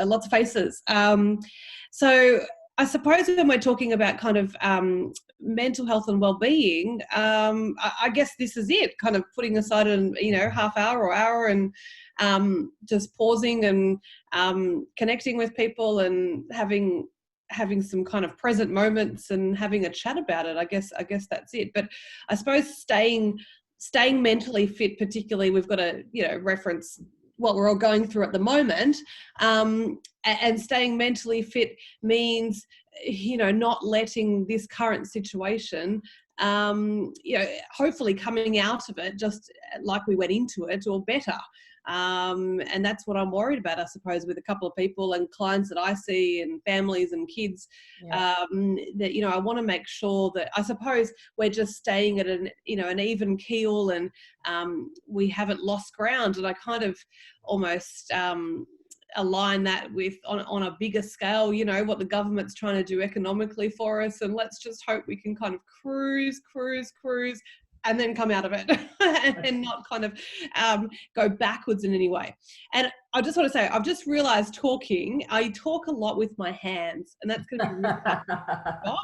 lots of faces. So I suppose when we're talking about kind of mental health and well-being, I guess this is it, kind of putting aside an half hour or hour and just pausing and connecting with people and having some kind of present moments and having a chat about it. I guess that's it. But I suppose staying mentally fit, particularly, we've got to reference what we're all going through at the moment, and staying mentally fit means not letting this current situation, hopefully coming out of it just like we went into it or better. And that's what I'm worried about, I suppose, with a couple of people and clients that I see and families and kids, that, I want to make sure that, I suppose, we're just staying at an even keel, and we haven't lost ground. And I kind of almost align that with on a bigger scale, what the government's trying to do economically for us. And let's just hope we can kind of cruise and then come out of it and not kind of go backwards in any way. And I just want to say, I've just realized I talk a lot with my hands, and that's going to be really hard.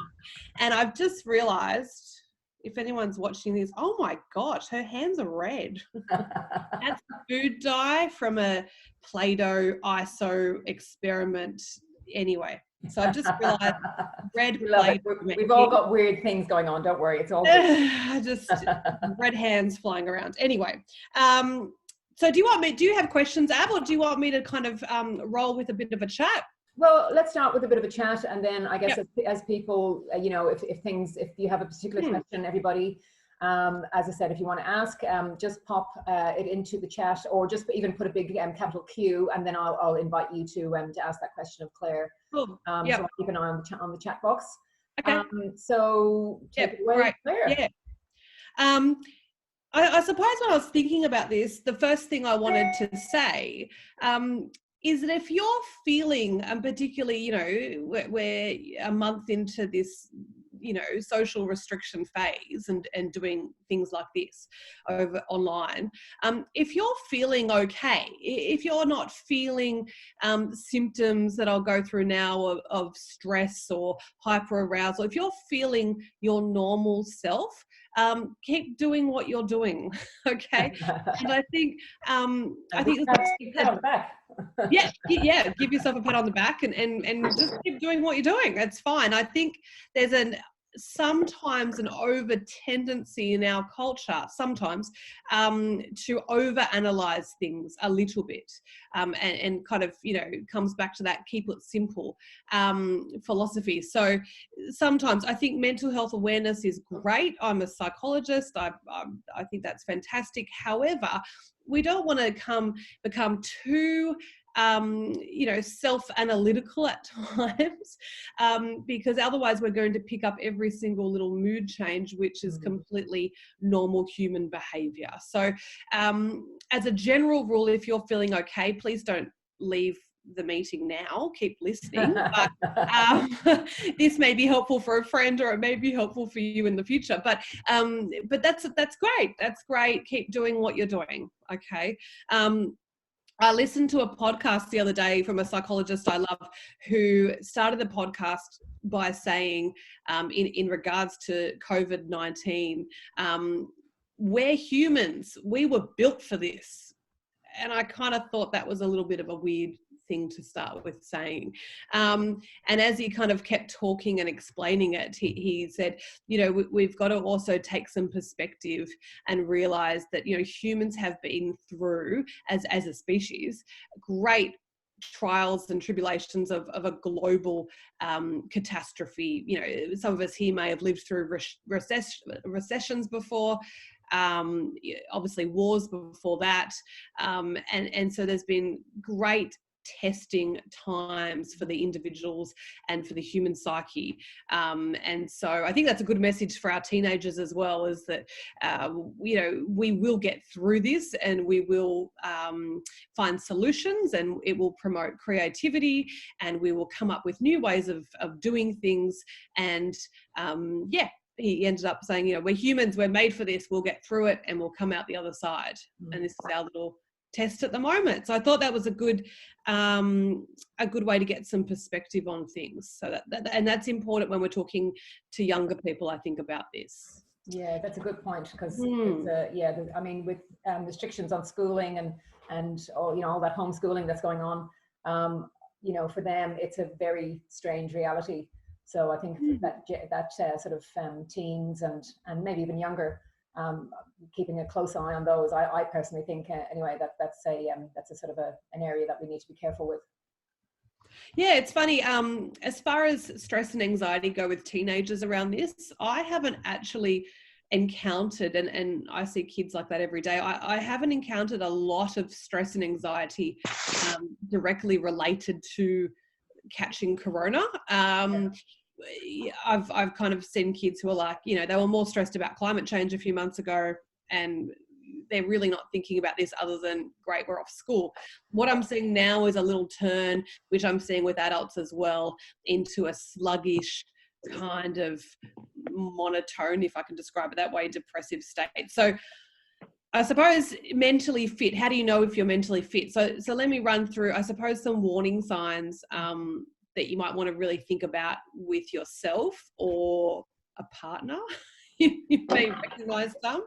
And I've just realized, if anyone's watching this, oh my gosh, her hands are red. That's food dye from a Play-Doh ISO experiment. Anyway, so I've just realized red Play-Doh. We've all got weird things going on. Don't worry, it's all good. Just red hands flying around. Anyway, so do you have questions, Ab, or do you want me to kind of roll with a bit of a chat? Well, let's start with a bit of a chat, and then I guess as people, if you have a particular question, everybody, as I said, if you want to ask, just pop it into the chat, or just even put a big capital Q, and then I'll invite you to ask that question of Claire. Cool. So I'll keep an eye on the chat box. Okay. So take it away, Claire. Yeah. I suppose when I was thinking about this, the first thing I wanted to say is that if you're feeling, and particularly, we're a month into this, social restriction phase and doing things like this over online, if you're feeling okay, if you're not feeling symptoms that I'll go through now of stress or hyperarousal, if you're feeling your normal self, keep doing what you're doing, okay? And I think give yourself a pat on the back and just keep doing what you're doing. It's fine. I think there's sometimes an over tendency in our culture sometimes to overanalyze things a little bit, and kind of comes back to that keep it simple philosophy. So sometimes I think mental health awareness is great. I'm a psychologist. I think that's fantastic. However, we don't want to become too self-analytical at times, because otherwise we're going to pick up every single little mood change, which is completely normal human behavior. So as a general rule, if you're feeling okay, please don't leave the meeting now, keep listening. But this may be helpful for a friend, or it may be helpful for you in the future. But that's great. That's great. Keep doing what you're doing. Okay. I listened to a podcast the other day from a psychologist I love, who started the podcast by saying, in regards to COVID-19, we're humans, we were built for this. And I kind of thought that was a little bit of a weird thing to start with saying. And as he kind of kept talking and explaining it, he said, we've got to also take some perspective and realize that, humans have been through, as a species, great trials and tribulations of a global catastrophe. Some of us here may have lived through recessions before, obviously wars before that, and so there's been great testing times for the individuals and for the human psyche, and so I think that's a good message for our teenagers as well, is that we will get through this, and we will find solutions, and it will promote creativity, and we will come up with new ways of doing things. And he ended up saying, we're humans, we're made for this, we'll get through it, and we'll come out the other side. And this is our little test at the moment. So I thought that was a good way to get some perspective on things. So and that's important when we're talking to younger people, I think, about this. Yeah, that's a good point, because I mean, with restrictions on schooling and all, you know, all that homeschooling that's going on, you know, for them it's a very strange reality. So I think that sort of teens and maybe even younger, keeping a close eye on those. I personally think anyway that's a sort of an area that we need to be careful with. Yeah, it's funny. As far as stress and anxiety go with teenagers around this, I haven't actually encountered, and I see kids like that every day, I haven't encountered a lot of stress and anxiety directly related to catching corona. I've kind of seen kids who are like, you know, they were more stressed about climate change a few months ago, and they're really not thinking about this other than, great, we're off school. What I'm seeing now is a little turn, which I'm seeing with adults as well, into a sluggish kind of monotone, if I can describe it that way, depressive state. So I suppose mentally fit, how do you know if you're mentally fit? So let me run through, I suppose, some warning signs that you might want to really think about with yourself or a partner. You may recognize some.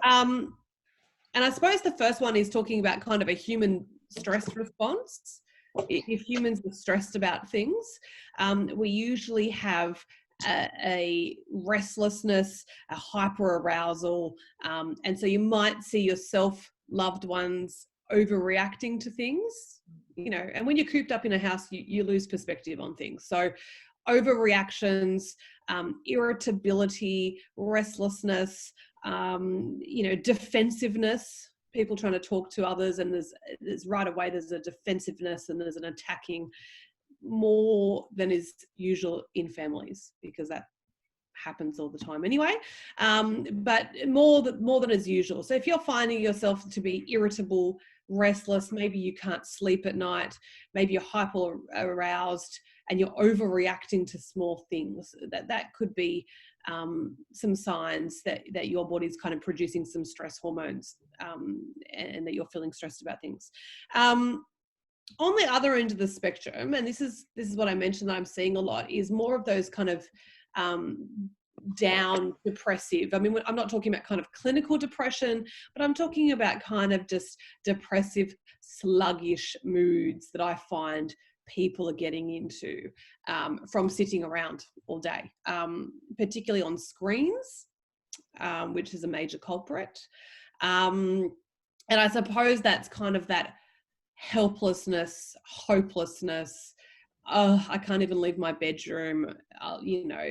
And I suppose the first one is talking about kind of a human stress response. If humans are stressed about things, we usually have a restlessness, a hyperarousal, and so you might see yourself, loved ones, overreacting to things, you know, and when you're cooped up in a house, you lose perspective on things. So overreactions, irritability, restlessness, you know, defensiveness, people trying to talk to others, and there's right away there's a defensiveness and there's an attacking, more than is usual in families, because that happens all the time anyway, but more than is usual. So if you're finding yourself to be irritable, restless, maybe you can't sleep at night, maybe you're hyper aroused and you're overreacting to small things, that could be some signs that your body's kind of producing some stress hormones, and that you're feeling stressed about things. On the other end of the spectrum, and this is what I mentioned that I'm seeing a lot, is more of those kind of down depressive. I mean, I'm not talking about kind of clinical depression, but I'm talking about kind of just depressive, sluggish moods that I find people are getting into from sitting around all day, particularly on screens, which is a major culprit. And I suppose that's kind of that helplessness, hopelessness. I can't even leave my bedroom, you know,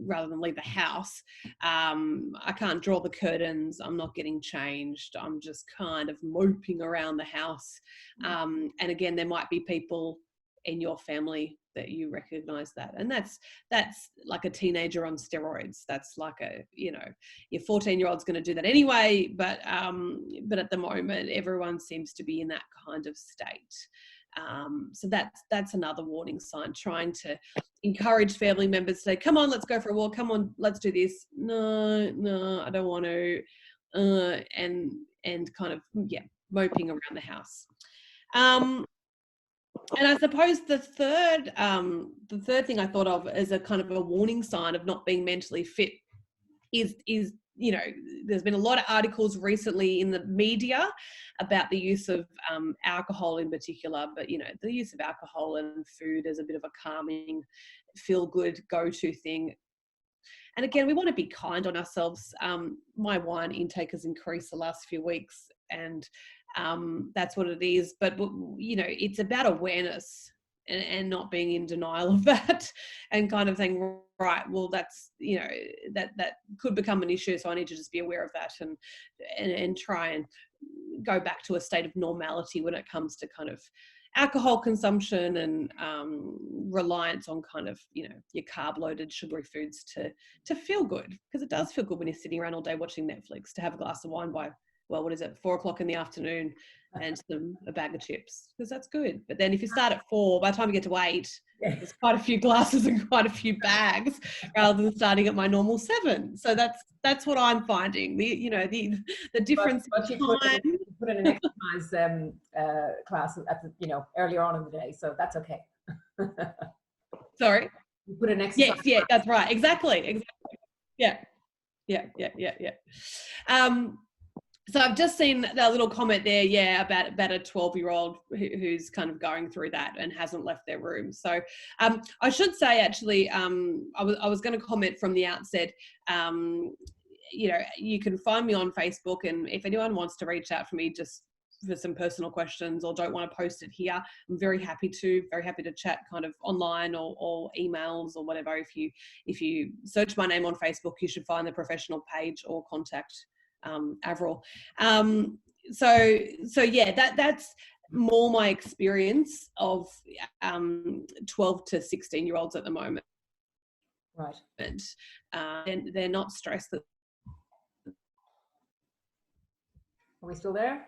rather than leave the house. I can't draw the curtains. I'm not getting changed. I'm just kind of moping around the house. And again, there might be people in your family that you recognize that, and that's like a teenager on steroids. That's like a, you know, your 14-year-old's going to do that anyway, but at the moment everyone seems to be in that kind of state. So that's another warning sign, trying to encourage family members to say, come on, let's go for a walk, come on, let's do this. No, I don't want to, and kind of, yeah, moping around the house. And I suppose the third thing I thought of as a kind of a warning sign of not being mentally fit is, you know, there's been a lot of articles recently in the media about the use of alcohol in particular, but, you know, the use of alcohol and food as a bit of a calming, feel-good, go-to thing. And again, we want to be kind on ourselves. My wine intake has increased the last few weeks, and that's what it is. But, you know, it's about awareness and not being in denial of that, and kind of saying, right, well, that's, you know, that could become an issue, so I need to just be aware of that and try and go back to a state of normality when it comes to kind of alcohol consumption and reliance on kind of, you know, your carb-loaded sugary foods to feel good, because it does feel good when you're sitting around all day watching Netflix, to have a glass of wine by, well, what is it, 4 o'clock in the afternoon, and a bag of chips, because that's good. But then if you start at 4, by the time you get to 8, there's quite a few glasses and quite a few bags, rather than starting at my normal 7. So that's what I'm finding. The difference. But you put in an exercise class at the, earlier on in the day, so that's okay. Sorry. You put an exercise. Yes, that's right. Exactly. Yeah. So I've just seen that little comment there, about a 12-year-old who's kind of going through that and hasn't left their room. So I should say, actually, I was going to comment from the outset. You can find me on Facebook, and if anyone wants to reach out for me just for some personal questions or don't want to post it here, I'm very happy to chat kind of online or emails or whatever. If you search my name on Facebook, you should find the professional page or contact Avril. So yeah, that's more my experience of 12 to 16-year-olds at the moment. Right. And they're not stressed. Are we still there?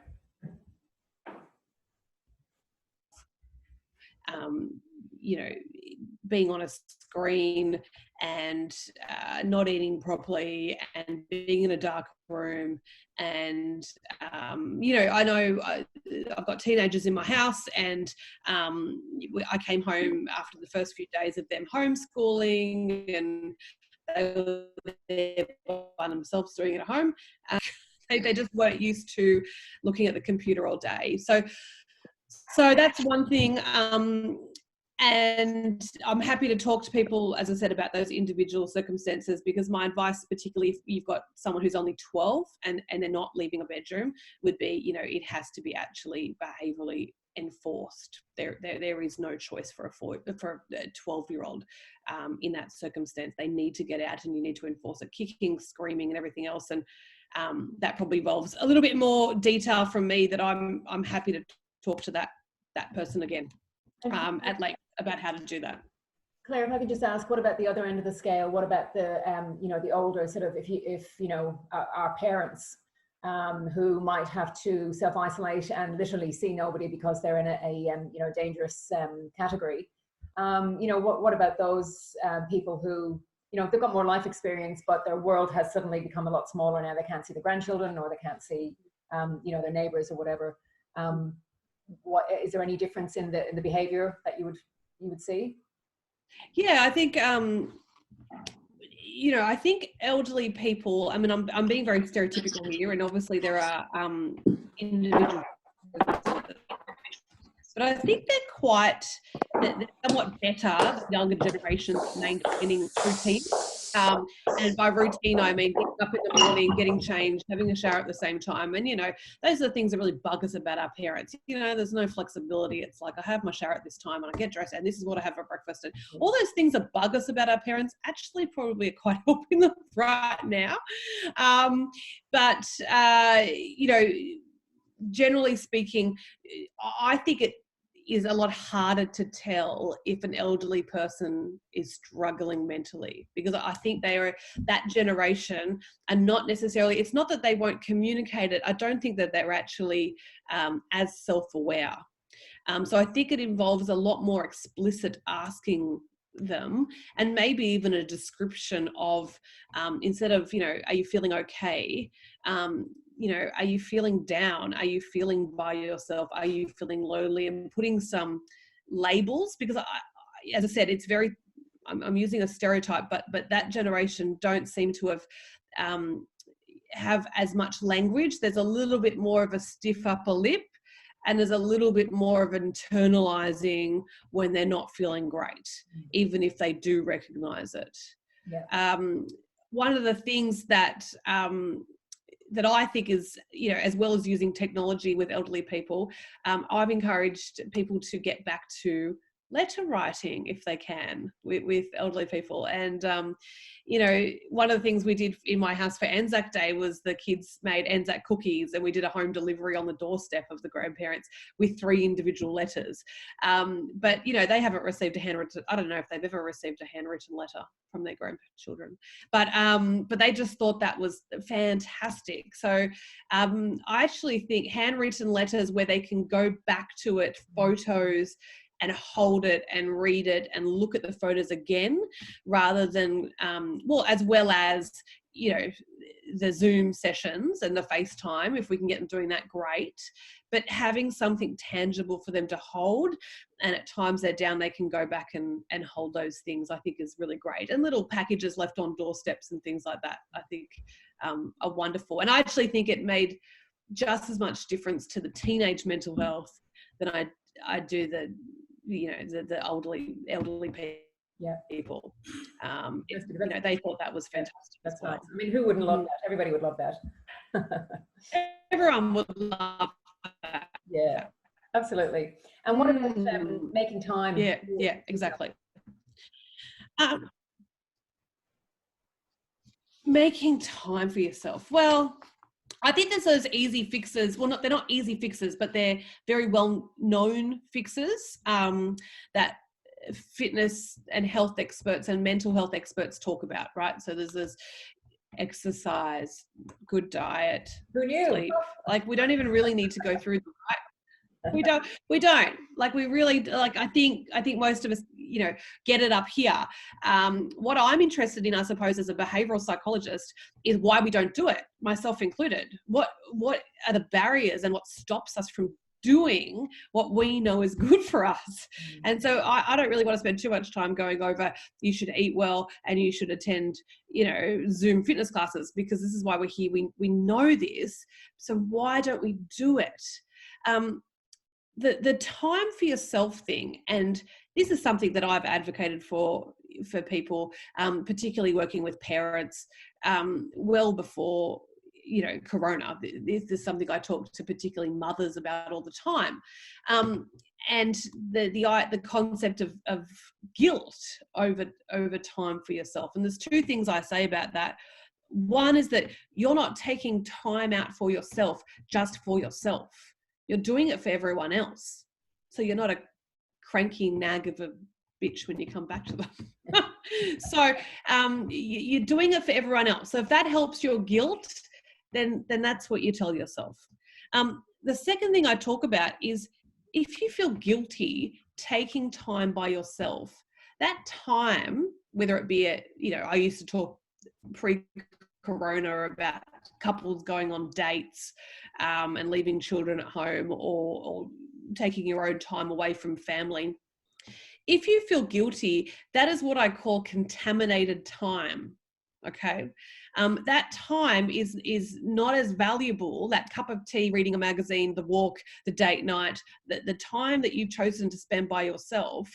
Being on a screen and not eating properly and being in a dark room. And, I know I've got teenagers in my house, and I came home after the first few days of them homeschooling, and they were there by themselves doing it at home. They just weren't used to looking at the computer all day. So that's one thing. And I'm happy to talk to people, as I said, about those individual circumstances, because my advice, particularly if you've got someone who's only 12 and they're not leaving a bedroom, would be, it has to be actually behaviourally enforced. There is no choice for a 12-year-old in that circumstance. They need to get out, and you need to enforce it, kicking, screaming and everything else. And that probably involves a little bit more detail from me, that I'm happy to talk to that person again at length about how to do that. Claire, if I could just ask, what about the other end of the scale? What about the the older sort of, if our parents who might have to self-isolate and literally see nobody because they're in a dangerous category? What about those people who, they've got more life experience, but their world has suddenly become a lot smaller now. They can't see the grandchildren, or they can't see their neighbors or whatever. What is there any difference in the behavior that you would see? Yeah, I think I think elderly people, I mean, I'm being very stereotypical here, and obviously there are individuals, but I think they're somewhat better, younger generations, maintaining routine. And by routine, I mean getting up in the morning, getting changed, having a shower at the same time. And, those are the things that really bug us about our parents. There's no flexibility. It's like, I have my shower at this time and I get dressed and this is what I have for breakfast. And all those things that bug us about our parents actually probably are quite helping them right now. But generally speaking, I think it is a lot harder to tell if an elderly person is struggling mentally, because I think they are that generation, and not necessarily, it's not that they won't communicate it. I don't think that they're actually as self-aware. So I think it involves a lot more explicit asking them, and maybe even a description of, instead of, are you feeling okay? Are you feeling down? Are you feeling by yourself? Are you feeling lonely? And putting some labels, because as I said, it's very, I'm using a stereotype, but that generation don't seem to have as much language. There's a little bit more of a stiff upper lip, and there's a little bit more of internalizing when they're not feeling great, even if they do recognize it. Yeah. One of the things that I think is, as well as using technology with elderly people, I've encouraged people to get back to letter writing if they can with elderly people. And you know, one of the things we did in my house for Anzac Day was the kids made Anzac cookies, and we did a home delivery on the doorstep of the grandparents with 3 individual letters. But you know, they haven't received a handwritten, I don't know if they've ever received a handwritten letter from their grandchildren, but they just thought that was fantastic. So I actually think handwritten letters where they can go back to it, photos, and hold it and read it and look at the photos again, rather than, as well as, you know, the Zoom sessions and the FaceTime, if we can get them doing that, great. But having something tangible for them to hold, and at times they're down, they can go back and hold those things, I think is really great. And little packages left on doorsteps and things like that, I think are wonderful. And I actually think it made just as much difference to the teenage mental health than I do the, you know, the elderly people. You know, they thought that was fantastic. That's nice. I mean, who wouldn't love that? Everybody would love that. Everyone would love that. Yeah, absolutely. And what about making time? Yeah, exactly. Making time for yourself. Well, I think there's those easy fixes. Well, they're not easy fixes, but they're very well-known fixes that fitness and health experts and mental health experts talk about, right? So there's this exercise, good diet, who knew? Sleep. Like, we don't even really need to go through them, right? We don't like, we really, like, I think most of us, you know, get it up here. What I'm interested in, I suppose, as a behavioral psychologist, is why we don't do it, myself included. What are the barriers and what stops us from doing what we know is good for us? And so I don't really want to spend too much time going over, you should eat well and you should attend, you know, Zoom fitness classes, because this is why we're here. We know this. So why don't we do it? The time for yourself thing, and this is something that I've advocated for people, particularly working with parents, well before, you know, Corona. This is something I talk to particularly mothers about all the time, and the concept of guilt over time for yourself. And there's 2 things I say about that. One is that you're not taking time out for yourself just for yourself. You're doing it for everyone else. So you're not a cranky nag of a bitch when you come back to them. So you're doing it for everyone else. So if that helps your guilt, then that's what you tell yourself. The second thing I talk about is, if you feel guilty taking time by yourself, that time, whether it be I used to talk pre-Corona about couples going on dates and leaving children at home, or taking your own time away from family. If you feel guilty, that is what I call contaminated time. Okay. That time is not as valuable, that cup of tea, reading a magazine, the walk, the date night, the time that you've chosen to spend by yourself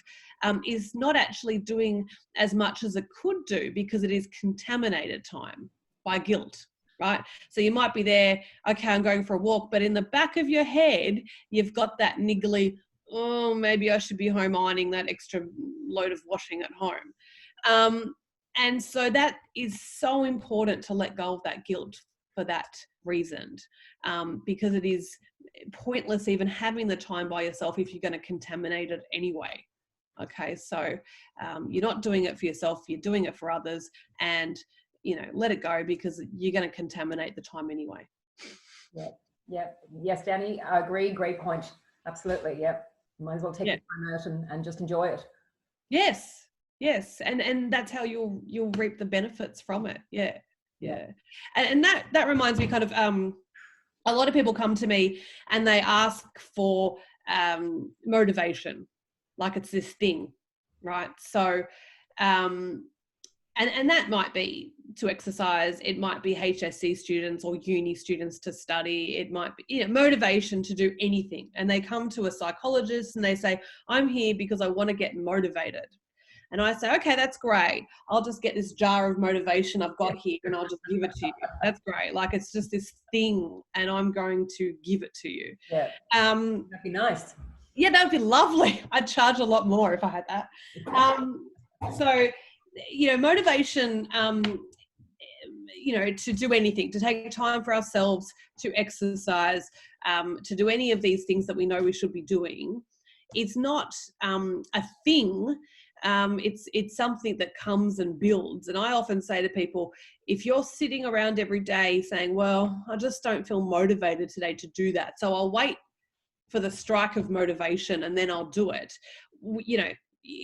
is not actually doing as much as it could do, because it is contaminated time by guilt, right? So you might be there, okay, I'm going for a walk, but in the back of your head, you've got that niggly, oh, maybe I should be home ironing that extra load of washing at home. And so that is so important to let go of that guilt for that reason, because it is pointless even having the time by yourself if you're going to contaminate it anyway. Okay, so you're not doing it for yourself, you're doing it for others, and let it go, because you're going to contaminate the time anyway. Yeah. Yes, Danny, I agree. Great point. Absolutely. Yeah. Might as well take the time out and just enjoy it. Yes. And that's how you'll reap the benefits from it. Yeah. And that reminds me kind of, a lot of people come to me and they ask for motivation, like it's this thing, right? So, and that might be to exercise, it might be HSC students or uni students to study, it might be motivation to do anything. And they come to a psychologist and they say, I'm here because I want to get motivated. And I say, okay, that's great. I'll just get this jar of motivation I've got here and I'll just give it to you. That's great. Like, it's just this thing and I'm going to give it to you. Yeah. That'd be nice. Yeah, that'd be lovely. I'd charge a lot more if I had that. So, motivation, to do anything, to take time for ourselves, to exercise, to do any of these things that we know we should be doing, it's not a thing. It's something that comes and builds. And I often say to people, if you're sitting around every day saying, well, I just don't feel motivated today to do that, so I'll wait for the strike of motivation and then I'll do it,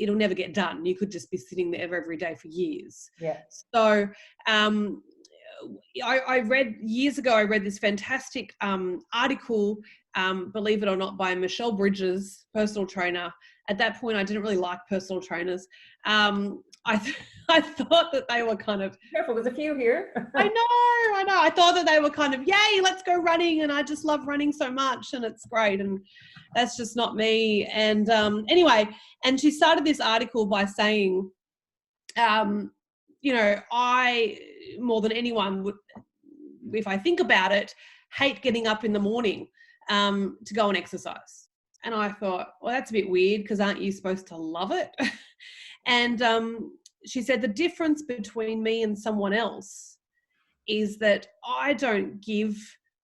it'll never get done. You could just be sitting there every day for years. Yeah. So I read years ago, I read this fantastic article, believe it or not, by Michelle Bridges, personal trainer. At that point, I didn't really like personal trainers. I thought that they were kind of... Careful, there's a few here. I know. I thought that they were kind of, yay, let's go running. And I just love running so much and it's great. And that's just not me. And anyway, and she started this article by saying, I, more than anyone would, if I think about it, hate getting up in the morning to go and exercise. And I thought, well, that's a bit weird because aren't you supposed to love it? And she said the difference between me and someone else is that I don't give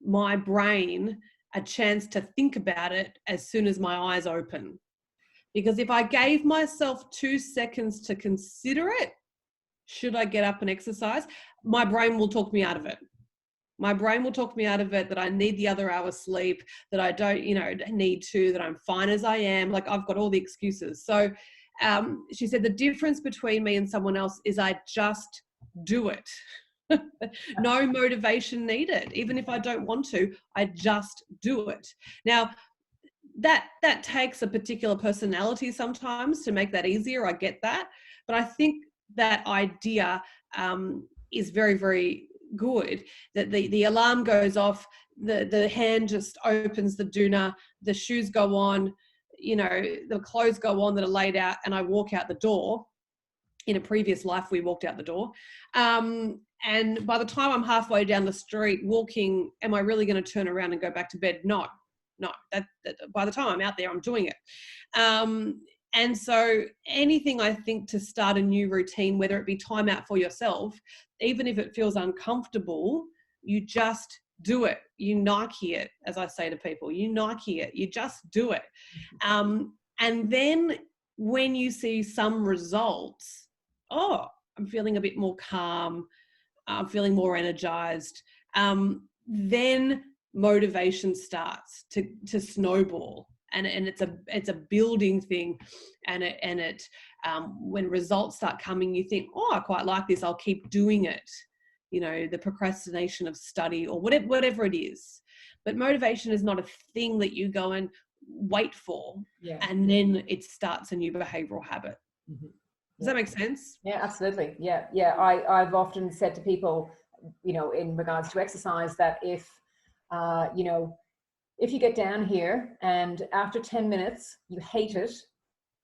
my brain a chance to think about it as soon as my eyes open. Because if I gave myself 2 seconds to consider it, should I get up and exercise, my brain will talk me out of it. My brain will talk me out of it, that I need the other hour sleep, that I don't, need to, that I'm fine as I am. Like, I've got all the excuses. So she said the difference between me and someone else is I just do it. No motivation needed. Even if I don't want to, I just do it. Now, that takes a particular personality sometimes to make that easier. I get that. But I think that idea is very, very good, that the alarm goes off, the hand just opens the doona, the shoes go on, the clothes go on that are laid out, and I walk out the door. In a previous life, we walked out the door. And by the time I'm halfway down the street walking, am I really going to turn around and go back to bed? No. That by the time I'm out there, I'm doing it. And so anything, I think, to start a new routine, whether it be time out for yourself, even if it feels uncomfortable, you just do it. You Nike it, as I say to people, you Nike it, you just do it. And then when you see some results, I'm feeling a bit more calm, I'm feeling more energized, then motivation starts to snowball. And it's a building thing, and it when results start coming, you think, I quite like this, I'll keep doing it. The procrastination of study or whatever it is. But motivation is not a thing that you go and wait for, and then it starts a new behavioral habit. Mm-hmm. Does that make sense? Yeah, absolutely. Yeah. I've often said to people, in regards to exercise, that if you get down here and after 10 minutes you hate it,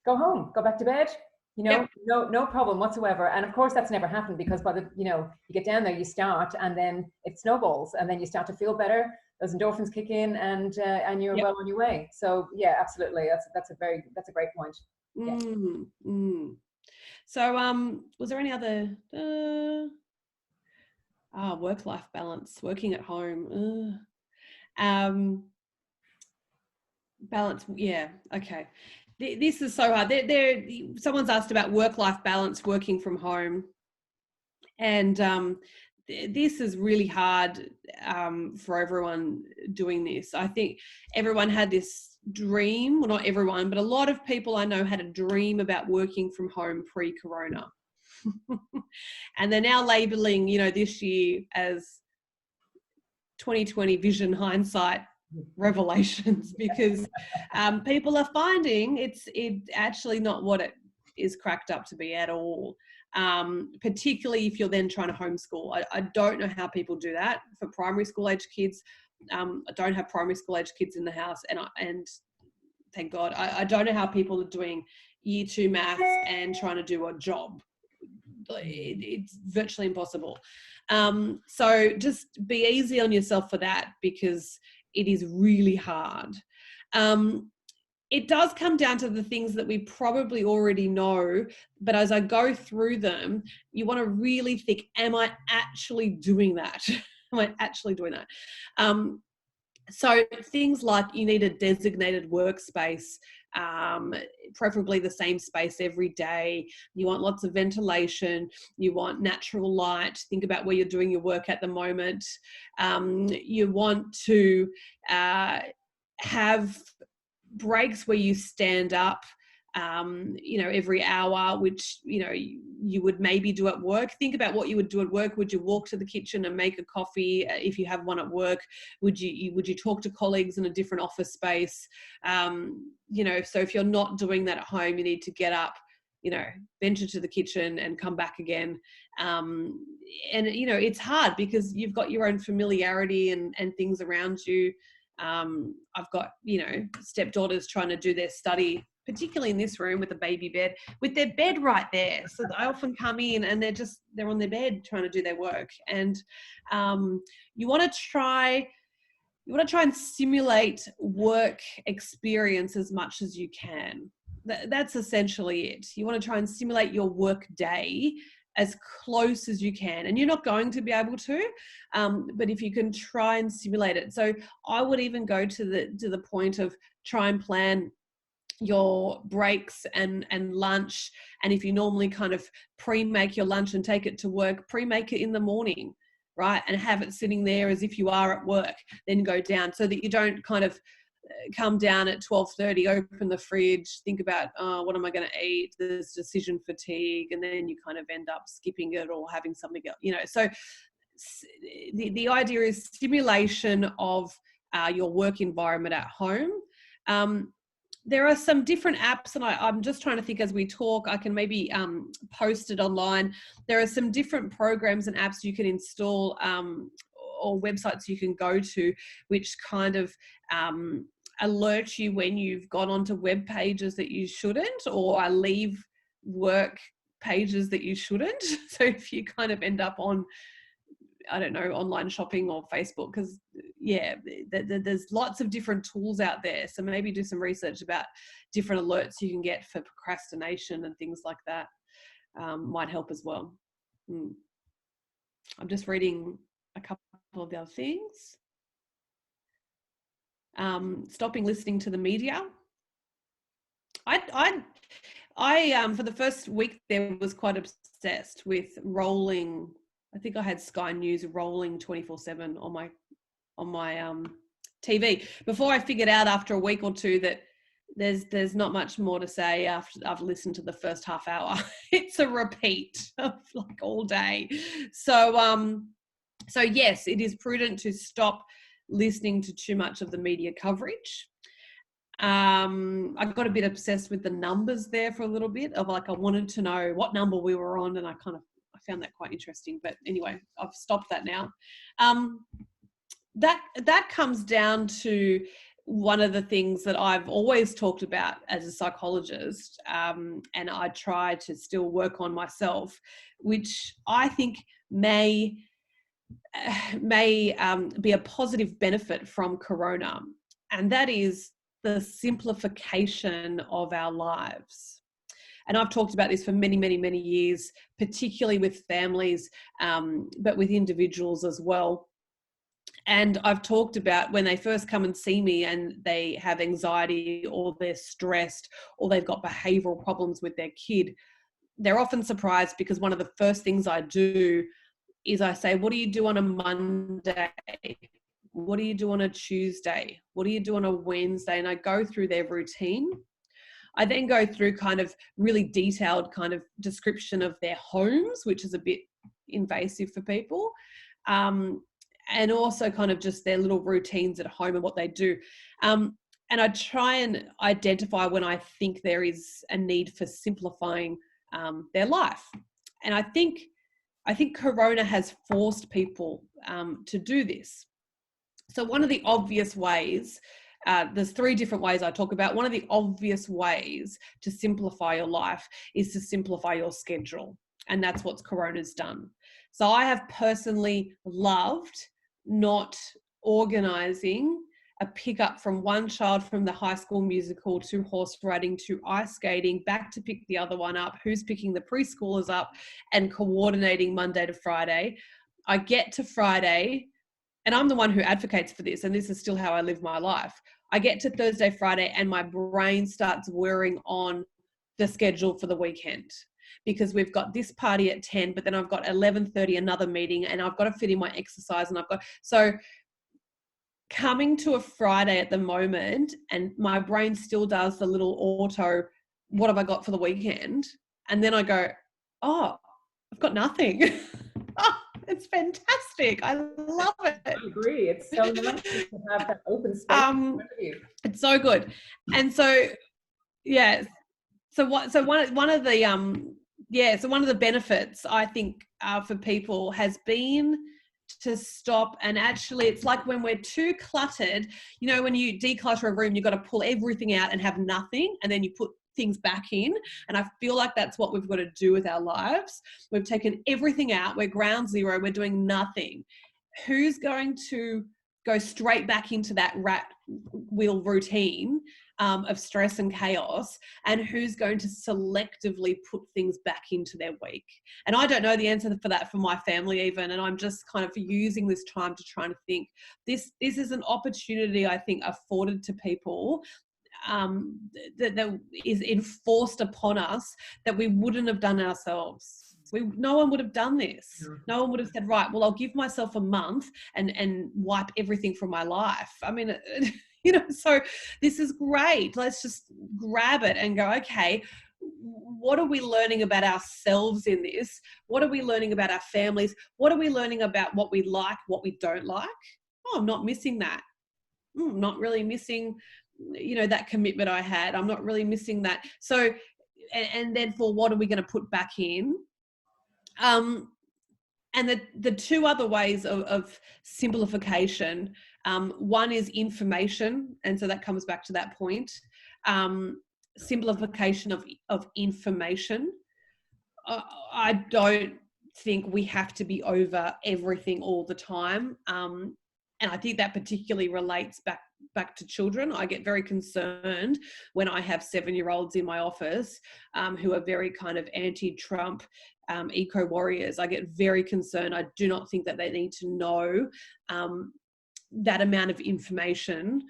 go home, go back to bed, no problem whatsoever. And of course that's never happened, because by the, you get down there, you start, and then it snowballs, and then you start to feel better. Those endorphins kick in, and you're well on your way. So yeah, absolutely. That's a great point. Yeah. So was there any other work-life balance, working at home? Balance, yeah, okay. This is so hard. Someone's asked about work-life balance, working from home, and this is really hard for everyone doing this. I think everyone had this dream, well, not everyone, but a lot of people I know had a dream about working from home pre-corona. And they're now labeling, this year as 2020 vision hindsight revelations, because people are finding it's actually not what it is cracked up to be at all. Particularly if you're then trying to homeschool. I don't know how people do that for primary school age kids. I don't have primary school age kids in the house, and thank God. I don't know how people are doing year 2 maths and trying to do a job. It's virtually impossible. So just be easy on yourself for that, because it is really hard. it does come down to the things that we probably already know, but as I go through them, you want to really think, am I actually doing that? Am I actually doing that? So things like you need a designated workspace, preferably the same space every day. You want lots of ventilation. You want natural light. Think about where you're doing your work at the moment. You want to have breaks where you stand up, every hour, which, you would maybe do at work. Think about what you would do at work. Would you walk to the kitchen and make a coffee if you have one at work? Would you talk to colleagues in a different office space? So if you're not doing that at home, you need to get up, venture to the kitchen and come back again. It's hard because you've got your own familiarity and things around you. I've got, stepdaughters trying to do their study, particularly in this room with a baby bed, with their bed right there. So I often come in and they're on their bed trying to do their work. And you want to try and simulate work experience as much as you can. That's essentially it. You want to try and simulate your work day as close as you can, and you're not going to be able to, but if you can try and simulate it. So I would even go to the point of try and plan your breaks and lunch, and if you normally kind of pre-make your lunch and take it to work, pre-make it in the morning, right, and have it sitting there as if you are at work, then go down, so that you don't kind of come down at 12:30, open the fridge, think about, what am I going to eat? There's decision fatigue, and then you kind of end up skipping it or having something else. So the idea is stimulation of your work environment at home. There are some different apps, and I'm just trying to think as we talk, I can maybe post it online. There are some different programs and apps you can install, or websites you can go to, which kind of alert you when you've gone onto web pages that you shouldn't, or leave work pages that you shouldn't. So if you kind of end up on, I don't know, online shopping or Facebook, because there's lots of different tools out there. So maybe do some research about different alerts you can get for procrastination and things like that. Might help as well. I'm just reading a couple of the other things. Stopping listening to the media. I for the first week there was quite obsessed with rolling. I think I had Sky News rolling 24/7 on my TV before I figured out after a week or two that there's not much more to say after I've listened to the first half hour. It's a repeat of like all day. So yes, it is prudent to stop listening to too much of the media coverage. I got a bit obsessed with the numbers there for a little bit, of like I wanted to know what number we were on, and I found that quite interesting. But anyway, I've stopped that now. That comes down to one of the things that I've always talked about as a psychologist, and I try to still work on myself, which I think may be a positive benefit from Corona, and that is the simplification of our lives. And I've talked about this for many, many, many years, particularly with families, but with individuals as well. And I've talked about when they first come and see me and they have anxiety, or they're stressed, or they've got behavioural problems with their kid, they're often surprised, because one of the first things I do is I say, what do you do on a Monday? What do you do on a Tuesday? What do you do on a Wednesday? And I go through their routine. I then go through kind of really detailed kind of description of their homes, which is a bit invasive for people. And also kind of just their little routines at home and what they do. And I try and identify when I think there is a need for simplifying their life. And I think Corona has forced people to do this. So one of the obvious ways, there's 3 different ways I talk about. One of the obvious ways to simplify your life is to simplify your schedule. And that's what Corona's done. So I have personally loved not organising a pickup from one child from the High School Musical to horse riding to ice skating, back to pick the other one up, who's picking the preschoolers up, and coordinating Monday to Friday. I get to Friday, and I'm the one who advocates for this, and this is still how I live my life. I get to Thursday, Friday, and my brain starts whirring on the schedule for the weekend, because we've got this party at 10, but then I've got 11:30 another meeting, and I've got to fit in my exercise, and so coming to a Friday at the moment, and my brain still does the little auto, what have I got for the weekend? And then I go, oh, I've got nothing. Oh, it's fantastic. I love it. I agree. It's so nice to have that open space in front of you. It's so good. And so, yeah. So one of the benefits, I think, for people has been to stop, and actually it's like when we're too cluttered, you know, when you declutter a room, you've got to pull everything out and have nothing, and then you put things back in. And I feel like that's what we've got to do with our lives. We've taken everything out, we're ground zero, we're doing nothing. Who's going to go straight back into that rat wheel routine of stress and chaos, and who's going to selectively put things back into their week? And I don't know the answer for that for my family even, and I'm just kind of using this time to try and think. This is an opportunity, I think, afforded to people that is enforced upon us, that we wouldn't have done ourselves. No one would have done this. No one would have said, right, well, I'll give myself a month and wipe everything from my life. I mean, you know, so this is great. Let's just grab it and go, okay, what are we learning about ourselves in this? What are we learning about our families? What are we learning about what we like, what we don't like? Oh, I'm not missing that. I'm not really missing, you know, that commitment I had. I'm not really missing that. So, and therefore, what are we going to put back in? And the two other ways of simplification, one is information, and so that comes back to that point. Simplification of information. I don't think we have to be over everything all the time, and I think that particularly relates back to children. I get very concerned when I have 7-year-olds in my office who are very kind of anti-Trump, eco warriors. I get very concerned. I do not think that they need to know that amount of information,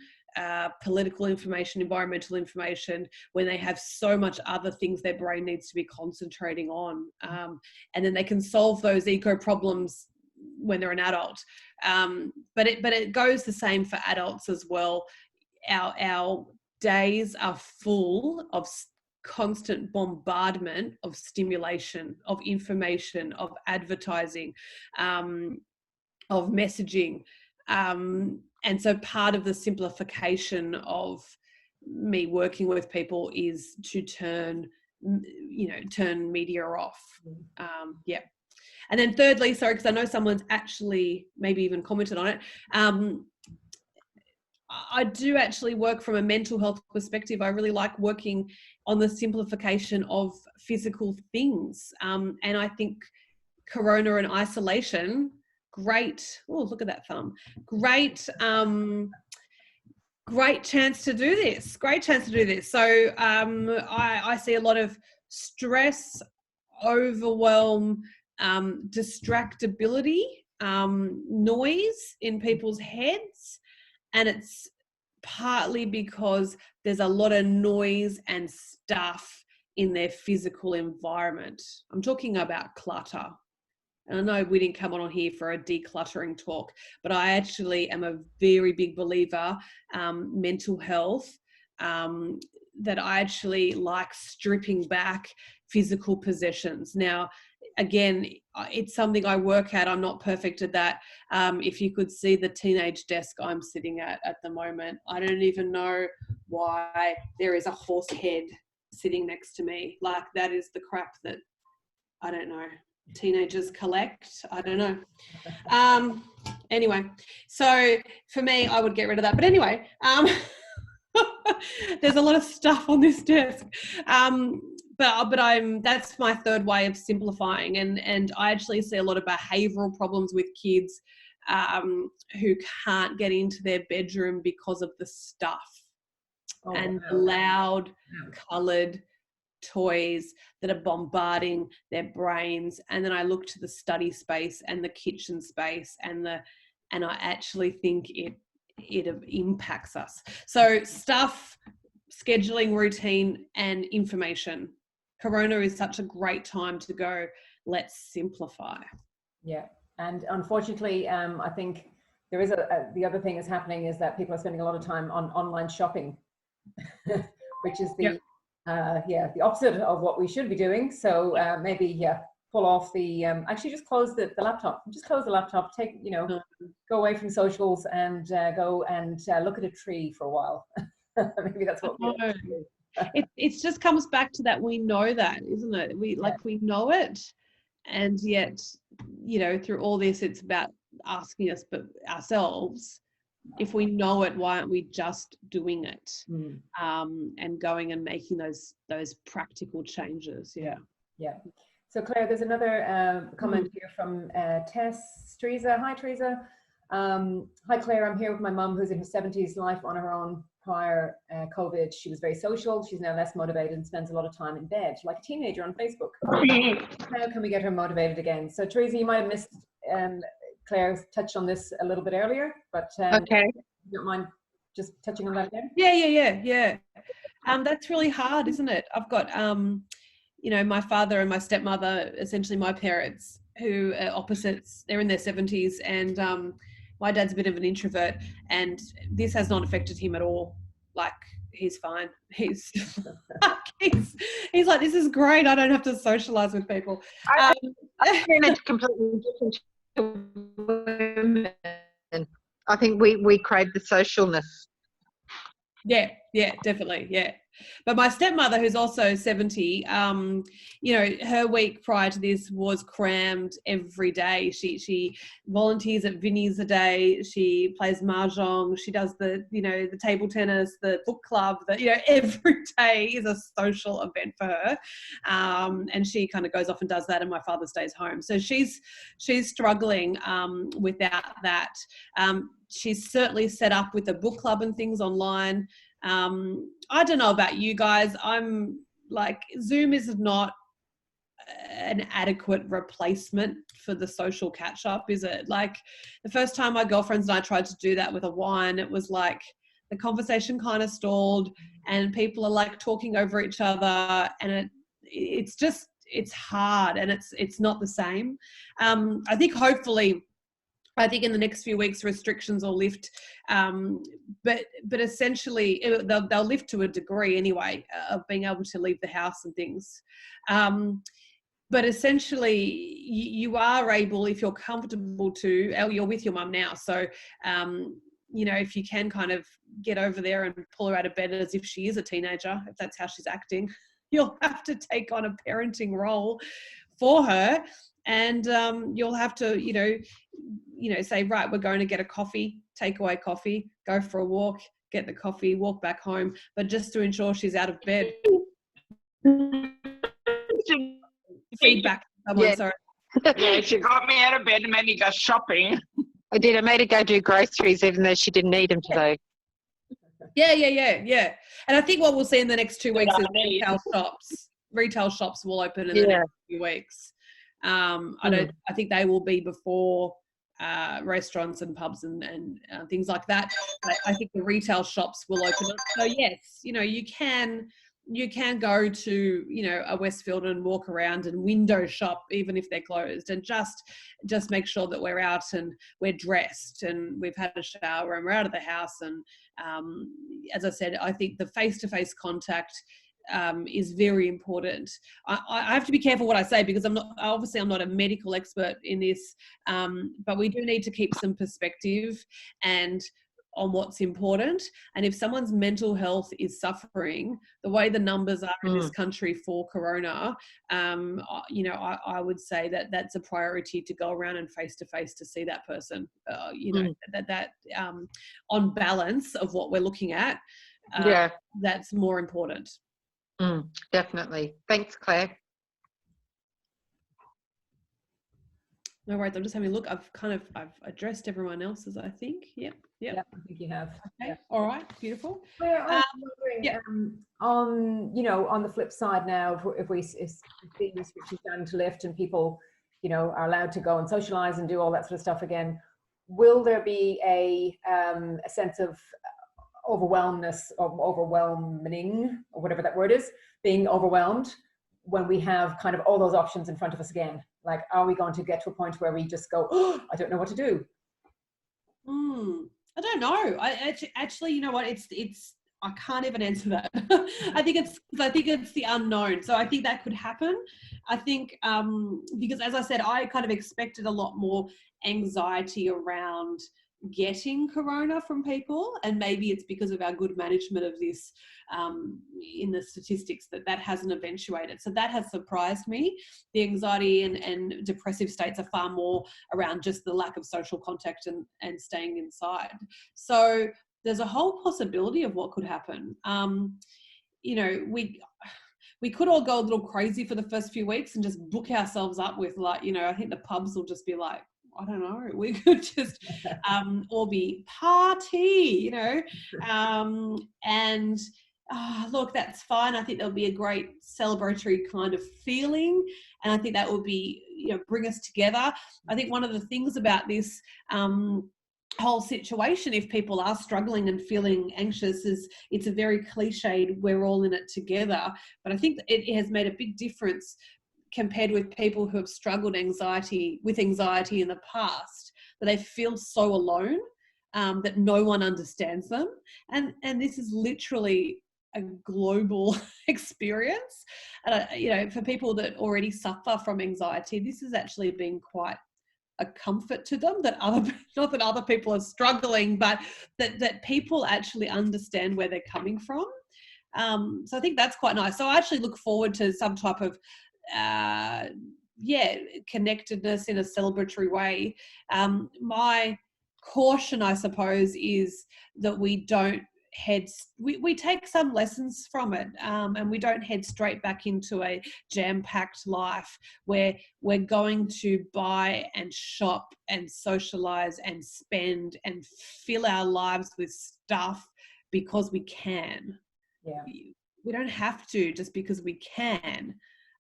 political information, environmental information, when they have so much other things their brain needs to be concentrating on. And then they can solve those eco problems when they're an adult. But it goes the same for adults as well. Our days are full of constant bombardment of stimulation, of information, of advertising, of messaging. And so part of the simplification of me working with people is to turn media off. Yeah. And then thirdly, sorry, because I know someone's actually maybe even commented on it. I do actually work from a mental health perspective. I really like working on the simplification of physical things. And I think corona and isolation, great. Oh, look at that thumb. Great chance to do this. Great chance to do this. So I see a lot of stress, overwhelm, distractibility, noise in people's heads. And it's partly because there's a lot of noise and stuff in their physical environment. I'm talking about clutter. And I know we didn't come on here for a decluttering talk, but I actually am a very big believer, mental health, that I actually like stripping back physical possessions. Now, again, it's something I work at. I'm not perfect at that. If you could see the teenage desk I'm sitting at the moment, I don't even know why there is a horse head sitting next to me. Like, that is the crap that, I don't know, teenagers collect. I don't know. Anyway, so for me, I would get rid of that. But anyway, there's a lot of stuff on this desk. But that's my third way of simplifying, and I actually see a lot of behavioural problems with kids who can't get into their bedroom because of the stuff and the loud, coloured toys that are bombarding their brains. And then I look to the study space and the kitchen space and I actually think it impacts us. So stuff, scheduling, routine, and information. Corona is such a great time to go, let's simplify. Yeah. And unfortunately, I think there is the other thing that's happening is that people are spending a lot of time on online shopping, which is the opposite of what we should be doing. So maybe pull off the actually just close the laptop. Just close the laptop. Take go away from socials and go and look at a tree for a while. Maybe that's what we have to do. It just comes back to that. We know that, isn't it? We know it, and yet through all this, it's about asking us, but ourselves, if we know it, why aren't we just doing it? And going and making those practical changes? Yeah. So Claire, there's another comment here from Teresa. Hi Teresa. Hi Claire, I'm here with my mum who's in her 70s, life on her own. Prior COVID, she was very social. She's now less motivated and spends a lot of time in bed, like a teenager on Facebook. How can we get her motivated again? So Teresa, you might have missed Claire touched on this a little bit earlier, but okay. If you don't mind just touching on that again? Yeah. That's really hard, isn't it? I've got my father and my stepmother, essentially my parents, who are opposites. They're in their 70s, and my dad's a bit of an introvert, and this has not affected him at all. Like, he's fine. He's like, this is great. I don't have to socialize with people. I think it's completely different to women. I think we crave the socialness. Yeah, definitely. Yeah. But my stepmother, who's also 70, her week prior to this was crammed every day. She volunteers at Vinnie's a day. She plays mahjong. She does the table tennis, the book club. Every day is a social event for her, and she kind of goes off and does that. And my father stays home, so she's struggling without that. She's certainly set up with a book club and things online. I don't know about you guys. I'm like, Zoom is not an adequate replacement for the social catch up, is it? Like, the first time my girlfriends and I tried to do that with a wine, it was like the conversation kind of stalled and people are like talking over each other, and it's hard, and it's not the same. I think in the next few weeks restrictions will lift, but essentially they'll lift to a degree anyway, of being able to leave the house and things. But essentially you are able, if you're comfortable to, you're with your mum now, so if you can kind of get over there and pull her out of bed as if she is a teenager, if that's how she's acting, you'll have to take on a parenting role for her. And you'll have to, say, right, we're going to get a coffee, take away coffee, go for a walk, get the coffee, walk back home, but just to ensure she's out of bed. Feedback from someone, sorry. Yeah, she got me out of bed and made me go shopping. I did. I made her go do groceries even though she didn't need them today. Yeah. And I think what we'll see in the next 2 weeks is retail shops will open in the next few weeks. I think they will be before restaurants and pubs and things like that. But I think the retail shops will open up. So yes, you can go to a Westfield and walk around and window shop even if they're closed, and just make sure that we're out and we're dressed and we've had a shower and we're out of the house. And as I said, I think the face-to-face contact is very important. I have to be careful what I say because I'm not a medical expert in this, but we do need to keep some perspective and on what's important. And if someone's mental health is suffering, the way the numbers are in this country for corona, I would say that that's a priority to go around and face to face to see that person. That on balance of what we're looking at, that's more important. Definitely. Thanks, Claire. No worries. I'm just having a look. I've addressed everyone else's, I think. Yep. Yeah, I think you have. Okay. Yeah. All right. Beautiful. Claire, I was wondering, yeah. on the flip side now, if things restrictions starting to lift and people, are allowed to go and socialize and do all that sort of stuff again, will there be a sense of overwhelming, or whatever that word is, being overwhelmed when we have kind of all those options in front of us again? Like, are we going to get to a point where we just go, oh, I don't know what to do? I don't know. I actually, you know what? I can't even answer that. I think it's the unknown. So I think that could happen. I think because, as I said, I kind of expected a lot more anxiety around getting corona from people, and maybe it's because of our good management of this in the statistics that hasn't eventuated. So that has surprised me. The anxiety and depressive states are far more around just the lack of social contact and staying inside. So there's a whole possibility of what could happen. We could all go a little crazy for the first few weeks and just book ourselves up with, like, I think the pubs will just be like, I don't know, we could just all be party, and look, that's fine. I think there'll be a great celebratory kind of feeling, and I think that will be, bring us together. I think one of the things about this whole situation, if people are struggling and feeling anxious, is it's a very cliched, we're all in it together, but I think it has made a big difference compared with people who have struggled with anxiety in the past, that they feel so alone, that no one understands them. And this is literally a global experience. And, for people that already suffer from anxiety, this has actually been quite a comfort to them, that not that other people are struggling, but that people actually understand where they're coming from. So I think that's quite nice. So I actually look forward to some type of connectedness in a celebratory way. My caution, I suppose, is that we don't we take some lessons from it, and we don't head straight back into a jam-packed life where we're going to buy and shop and socialize and spend and fill our lives with stuff because we can. Yeah. We don't have to just because we can.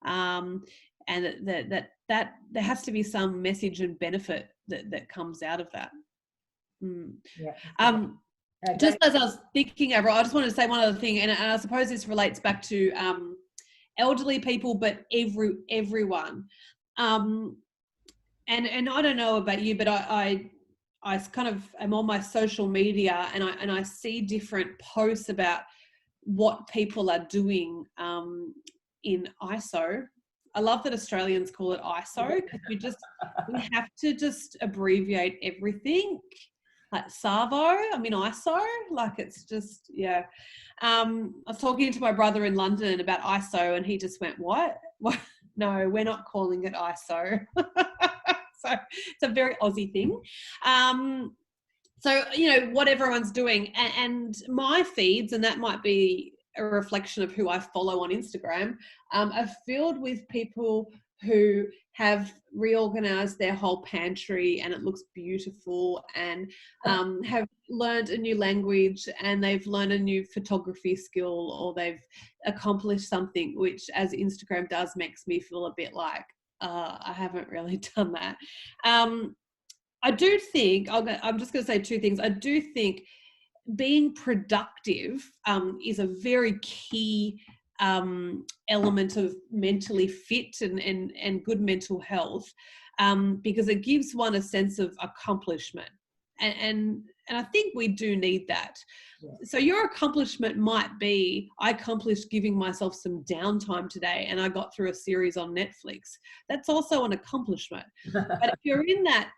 And that there has to be some message and benefit that comes out of that. Yeah. Just as I was thinking over, I just wanted to say one other thing, and I suppose this relates back to elderly people, but everyone. And I don't know about you, but I kind of am on my social media, and I see different posts about what people are doing in ISO. I love that Australians call it ISO, because we have to just abbreviate everything. Like Savo, ISO, like it's just, yeah. I was talking to my brother in London about ISO, and he just went, what? No, we're not calling it ISO. So it's a very Aussie thing. So, what everyone's doing, and my feeds, and that might be a reflection of who I follow on Instagram, are filled with people who have reorganized their whole pantry and it looks beautiful, and have learned a new language, and they've learned a new photography skill, or they've accomplished something, which, as Instagram does, makes me feel a bit like, I haven't really done that. I do think, I'm just going to say two things. I do think being productive is a very key element of mentally fit and good mental health, because it gives one a sense of accomplishment, and I think we do need that. Yeah. So your accomplishment might be, I accomplished giving myself some downtime today and I got through a series on Netflix. That's also an accomplishment. But if you're in that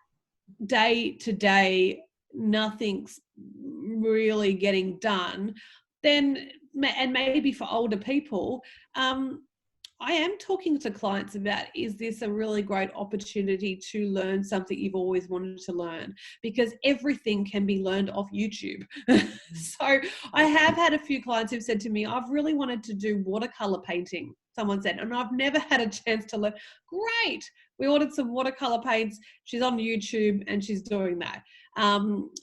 day to day, nothing's really getting done, then, and maybe for older people, I am talking to clients about, is this a really great opportunity to learn something you've always wanted to learn? Because everything can be learned off YouTube. So I have had a few clients who've said to me, I've really wanted to do watercolor painting. someone said, and I've never had a chance to learn. Great. We ordered some watercolor paints. She's on YouTube and she's doing that.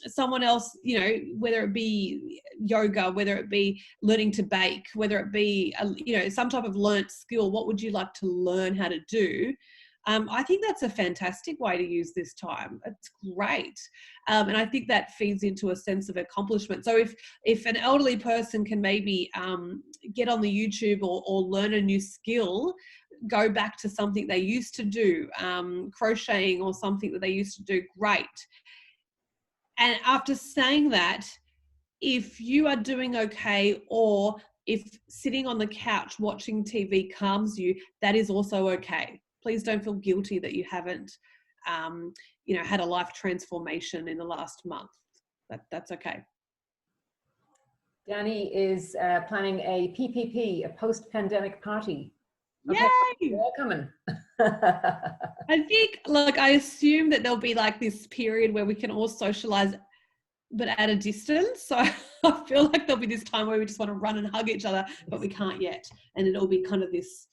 Someone else, you know, whether it be yoga, whether it be learning to bake, whether it be, you know, some type of learnt skill, what would you like to learn how to do? I think that's a fantastic way to use this time. It's great. And I think that feeds into a sense of accomplishment. So if an elderly person can maybe get on the YouTube or learn a new skill, go back to something they used to do, crocheting or something that they used to do, great. And after saying that, if you are doing okay, or if sitting on the couch watching TV calms you, that is also okay. Please don't feel guilty that you haven't, you know, had a life transformation in the last month. That's okay. Danny is planning a PPP, a post-pandemic party. Okay. Yay! They're all coming. I think, like, I assume that there'll be like this period where we can all socialize, but at a distance. So I feel like there'll be this time where we just want to run and hug each other, but we can't yet. And it'll be kind of this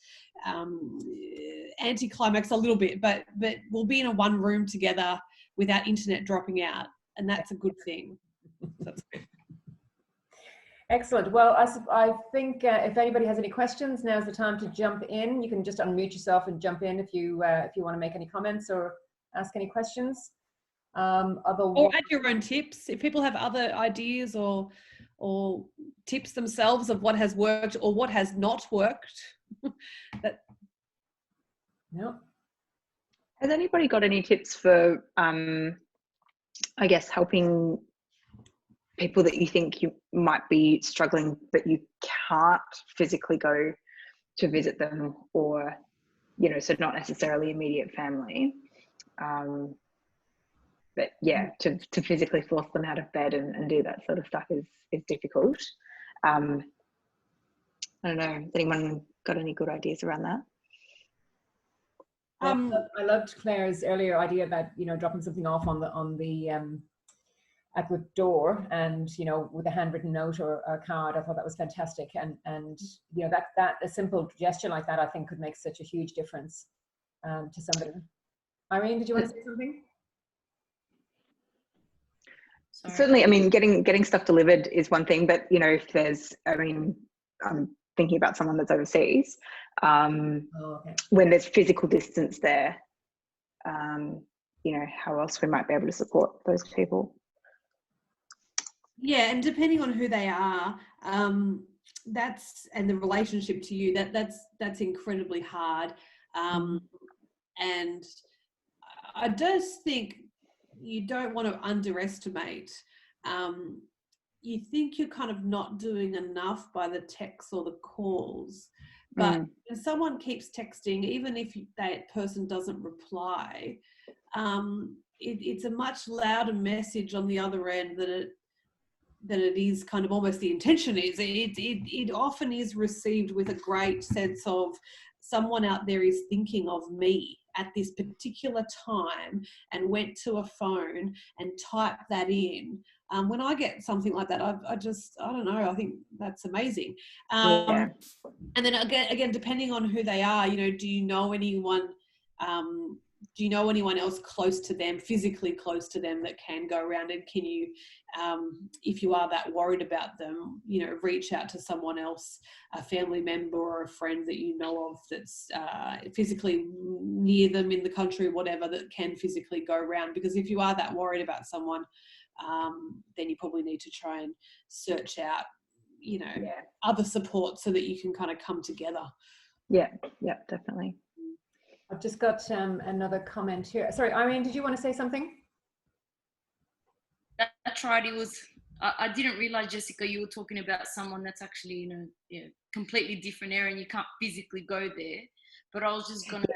anticlimax a little bit, but we'll be in a one room together without internet dropping out. And that's a good thing. That's good. Excellent. Well, I think if anybody has any questions, now's the time to jump in. You can just unmute yourself and jump in if you want to make any comments or ask any questions. Or add your own tips. If people have other ideas or tips themselves of what has worked or what has not worked. No. Has anybody got any tips for, I guess, helping people that you think you might be struggling, but you can't physically go to visit them, or, you know, so not necessarily immediate family, but yeah, to physically force them out of bed and do that sort of stuff is difficult. I don't know, has anyone got any good ideas around that? I loved Claire's earlier idea about, you know, dropping something off on the at the door, and, you know, with a handwritten note or a card. I thought that was fantastic, and you know, that a simple gesture like that, I think, could make such a huge difference to somebody. Irene, did you want to say something? Sorry. Certainly, I mean, getting stuff delivered is one thing, but, you know, if there's, I mean, I'm thinking about someone that's overseas, Okay. When there's physical distance there, you know, how else we might be able to support those people. Yeah, and depending on who they are, and the relationship to you, that's incredibly hard. And I just think you don't want to underestimate. You think you're kind of not doing enough by the texts or the calls, but when someone keeps texting, even if that person doesn't reply, it's a much louder message on the other end that it is kind of almost the intention is. It often is received with a great sense of someone out there is thinking of me at this particular time and went to a phone and typed that in. When I get something like that, I don't know, I think that's amazing. Yeah. And then again, depending on who they are, you know, do you know anyone else close to them, physically close to them, that can go around, and can you, if you are that worried about them, you know, reach out to someone else, a family member or a friend that you know of that's physically near them in the country, whatever, that can physically go around. Because if you are that worried about someone, then you probably need to try and search out, you know, other support so that you can kind of come together. Yeah, definitely. I've just got another comment here. Sorry, Irene, did you want to say something? That's right. It was. I didn't realize, Jessica, you were talking about someone that's actually in a completely different area and you can't physically go there. But I was just gonna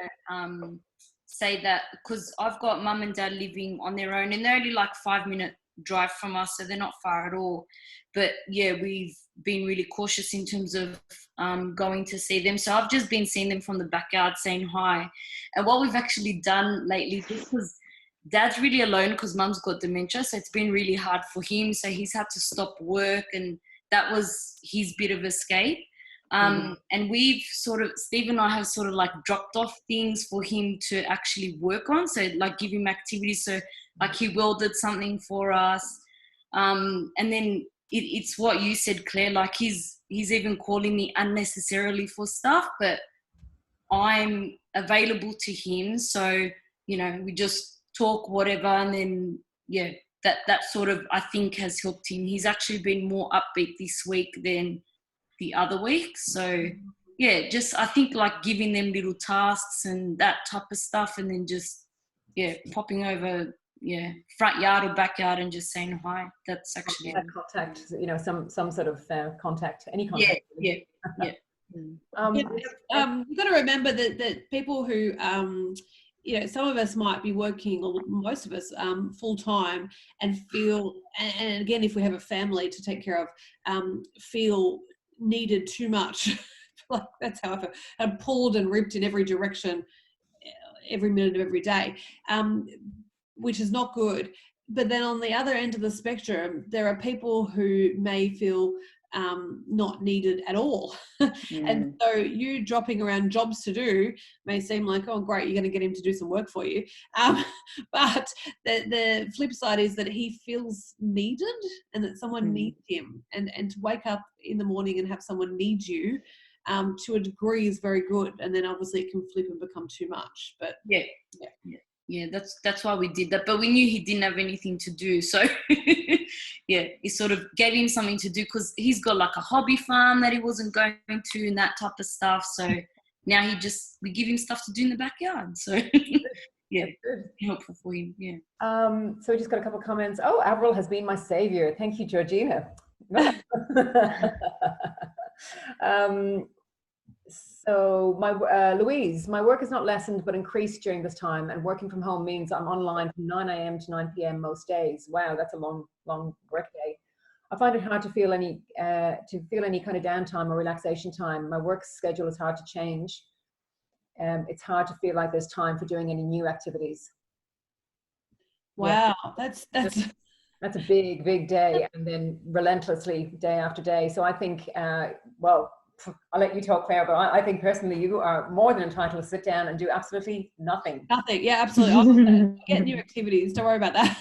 say that because I've got mum and dad living on their own, and they're only like 5-minute drive from us, so they're not far at all. But yeah, we've been really cautious in terms of going to see them. So I've just been seeing them from the backyard, saying hi. And what we've actually done lately, because dad's really alone because mum's got dementia, so it's been really hard for him. So he's had to stop work, and that was his bit of escape. And we've sort of, Steve and I have sort of like dropped off things for him to actually work on. So like give him activities. So like he welded something for us. And then it's what you said, Claire, like he's even calling me unnecessarily for stuff, but I'm available to him. So, you know, we just talk whatever. And then, yeah, that sort of, I think, has helped him. He's actually been more upbeat this week than the other week. So yeah, just I think like giving them little tasks and that type of stuff, and then just popping over front yard or backyard and just saying hi. That's actually contact, you know, some sort of contact, any contact. Yeah. You've got to remember that people who you know, some of us might be working, or most of us, full time, and feel, and again, if we have a family to take care of, feel needed too much. Like that's how I feel. I'm pulled and ripped in every direction every minute of every day, which is not good. But then on the other end of the spectrum, there are people who may feel not needed at all. And so you dropping around jobs to do may seem like, oh great, you're going to get him to do some work for you, but the flip side is that he feels needed, and that someone needs him, and to wake up in the morning and have someone need you to a degree is very good, and then obviously it can flip and become too much. But yeah, that's why we did that. But we knew he didn't have anything to do, so yeah, he sort of gave him something to do, because he's got like a hobby farm that he wasn't going to and that type of stuff. So now we give him stuff to do in the backyard. So yeah, helpful for him. Yeah. So we just got a couple of comments. Oh, Avril has been my savior. Thank you, Georgina. So Louise, my work is not lessened but increased during this time, and working from home means I'm online from 9 a.m. to 9 p.m. most days. Wow, that's a long work day. I find it hard to feel any kind of downtime or relaxation time. My work schedule is hard to change. It's hard to feel like there's time for doing any new activities. Wow, that's a big day, and then relentlessly day after day. So I think, well, I'll let you talk, Claire, but I think personally you are more than entitled to sit down and do absolutely nothing. Yeah, absolutely. Get new activities. Don't worry about that.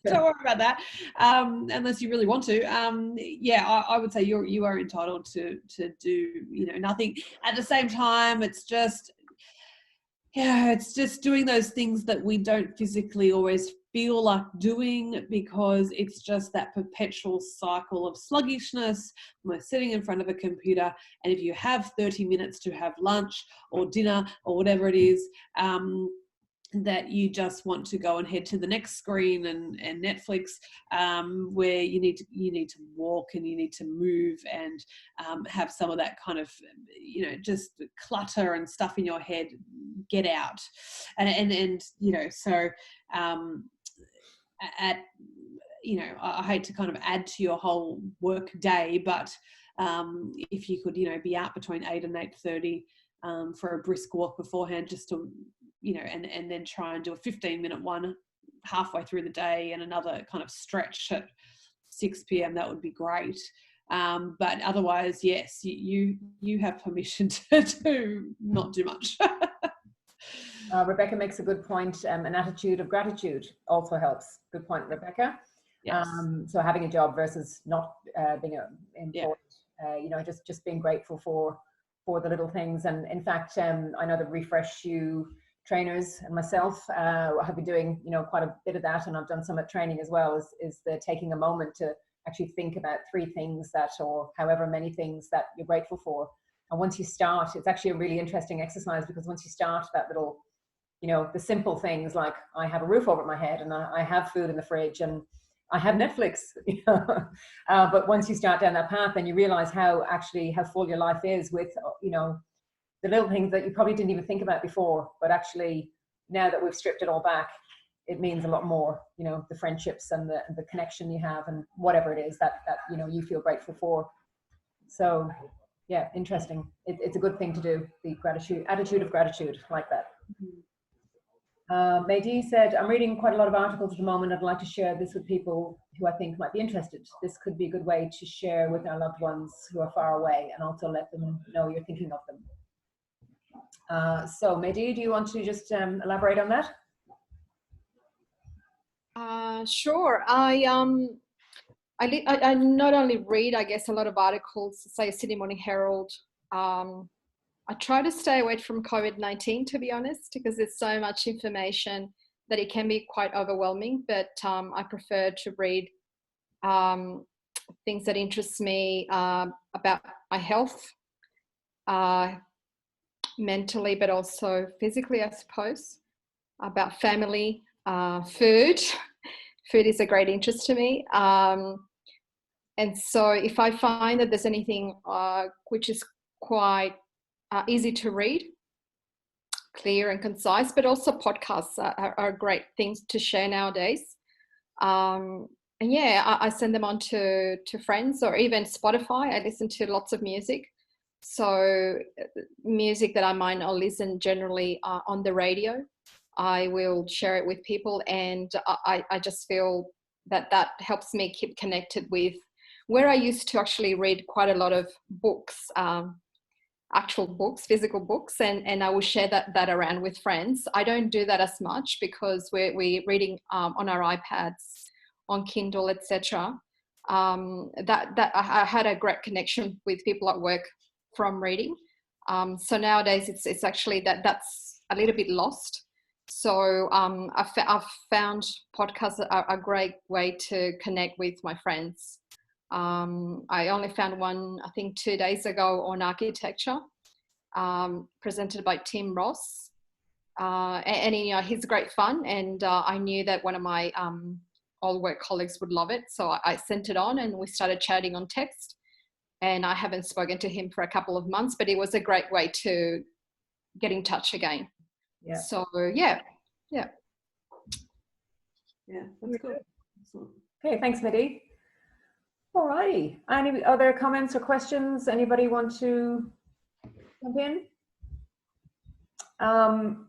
Don't worry about that, unless you really want to. I would say you are entitled to do, you know, nothing. At the same time, it's just doing those things that we don't physically always feel like doing, because it's just that perpetual cycle of sluggishness. We're sitting in front of a computer, and if you have 30 minutes to have lunch or dinner or whatever it is, that you just want to go and head to the next screen and Netflix, where you need to walk and you need to move and have some of that kind of, you know, just clutter and stuff in your head get out, and you know, so you know, I hate to kind of add to your whole work day, but if you could, you know, be out between 8 and 8:30 for a brisk walk beforehand, just to, you know, and then try and do a 15-minute one halfway through the day, and another kind of stretch at 6 p.m. That would be great. But otherwise, yes, you have permission to not do much. Rebecca makes a good point. An attitude of gratitude also helps. Good point, Rebecca. Yes. So having a job versus not being employed, you know, just being grateful for the little things. And in fact, I know the Refresh You trainers and myself have been doing, you know, quite a bit of that, and I've done some at training as well, is the taking a moment to actually think about 3 things that, or however many things that you're grateful for. And once you start, it's actually a really interesting exercise, because once you start that little, you know, the simple things like I have a roof over my head, and I have food in the fridge, and I have Netflix, you know. But once you start down that path, then you realize how full your life is with, you know, the little things that you probably didn't even think about before, but actually now that we've stripped it all back, it means a lot more, you know, the friendships and the connection you have, and whatever it is that you know, you feel grateful for. So yeah, interesting. It's a good thing to do, the attitude of gratitude, like that. Maydee said, I'm reading quite a lot of articles at the moment. I'd like to share this with people who I think might be interested. This could be a good way to share with our loved ones who are far away and also let them know you're thinking of them. So Maydee, do you want to just elaborate on that? Sure. I not only read, I guess, a lot of articles, say Sydney Morning Herald. I try to stay away from COVID-19, to be honest, because there's so much information that it can be quite overwhelming. But I prefer to read things that interest me about my health, mentally, but also physically, I suppose, about family, food. Food is a great interest to me. And so if I find that there's anything which is quite easy to read, clear and concise, but also podcasts are great things to share nowadays. And yeah, I send them on to friends, or even Spotify. I listen to lots of music. So music that I might not listen generally on the radio, I will share it with people. And I just feel that helps me keep connected with where I used to actually read quite a lot of books, actual books, physical books, and I will share that around with friends. I don't do that as much because we're reading on our iPads, on Kindle, etc. That I had a great connection with people at work from reading. So nowadays it's actually that's a little bit lost. So I've found podcasts are a great way to connect with my friends. I only found one, I think 2 days ago, on architecture, presented by Tim Ross. And he's great fun. And I knew that one of my old work colleagues would love it. So I sent it on and we started chatting on text. And I haven't spoken to him for a couple of months, but it was a great way to get in touch again. Yeah. So yeah. Yeah, that's good. Excellent. Okay, thanks, Maydee. All righty. Any other comments or questions? Anybody want to jump in?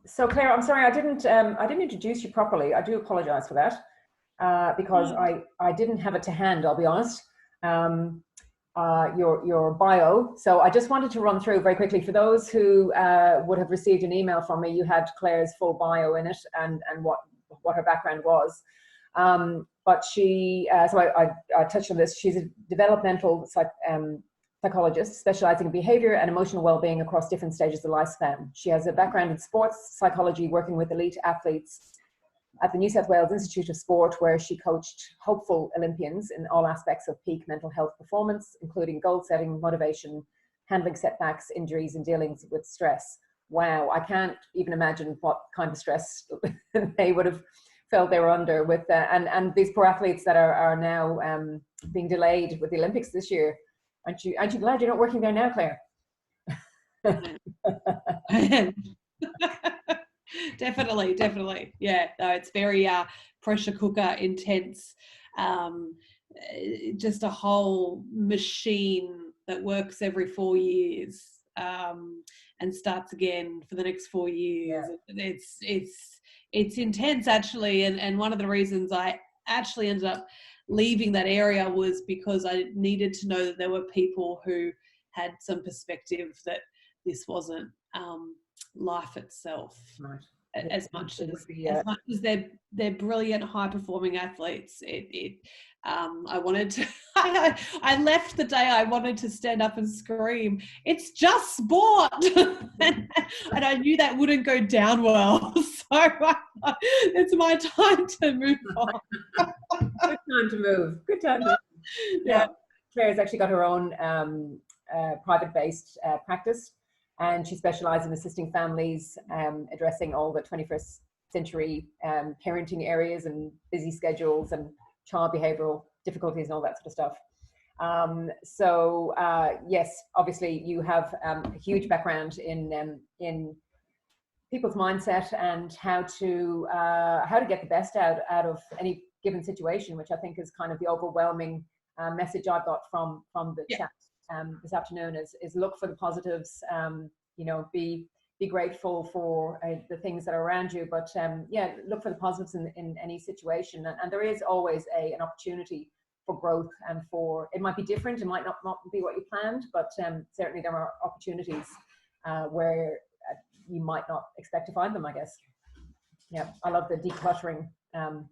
So Claire, I'm sorry, I didn't introduce you properly. I do apologize for that because I didn't have it to hand, I'll be honest. Your bio. So I just wanted to run through very quickly for those who would have received an email from me. You had Claire's full bio in it and what her background was. But she, so I touched on this. She's a developmental psychologist specializing in behavior and emotional well-being across different stages of lifespan. She has a background in sports psychology, working with elite athletes at the New South Wales Institute of Sport, where she coached hopeful Olympians in all aspects of peak mental health performance, including goal setting, motivation, handling setbacks, injuries, and dealing with stress. Wow, I can't even imagine what kind of stress they would have felt they were under with and these poor athletes that are now being delayed with the Olympics this year. Aren't you glad you're not working there now, Claire? Definitely. Yeah, no, it's very pressure cooker intense. Just a whole machine that works every 4 years and starts again for the next 4 years. Yeah. It's intense actually, and one of the reasons I actually ended up leaving that area was because I needed to know that there were people who had some perspective that this wasn't life itself. Right. As much as they're brilliant, high-performing athletes. I wanted to. I left the day I wanted to stand up and scream, "It's just sport," and I knew that wouldn't go down well. So it's my time to move on. Good time to move. Good time to move. Yeah. Claire's actually got her own private-based practice. And she specializes in assisting families, addressing all the 21st century parenting areas and busy schedules and child behavioral difficulties and all that sort of stuff. So yes, obviously you have a huge background in people's mindset and how to get the best out of any given situation, which I think is kind of the overwhelming message I've got from the chat this afternoon is look for the positives, be be grateful for the things that are around you. But yeah, look for the positives in any situation. And there is always an opportunity for growth, and it might be different, it might not be what you planned, but certainly there are opportunities where you might not expect to find them, I guess. Yeah, I love the decluttering and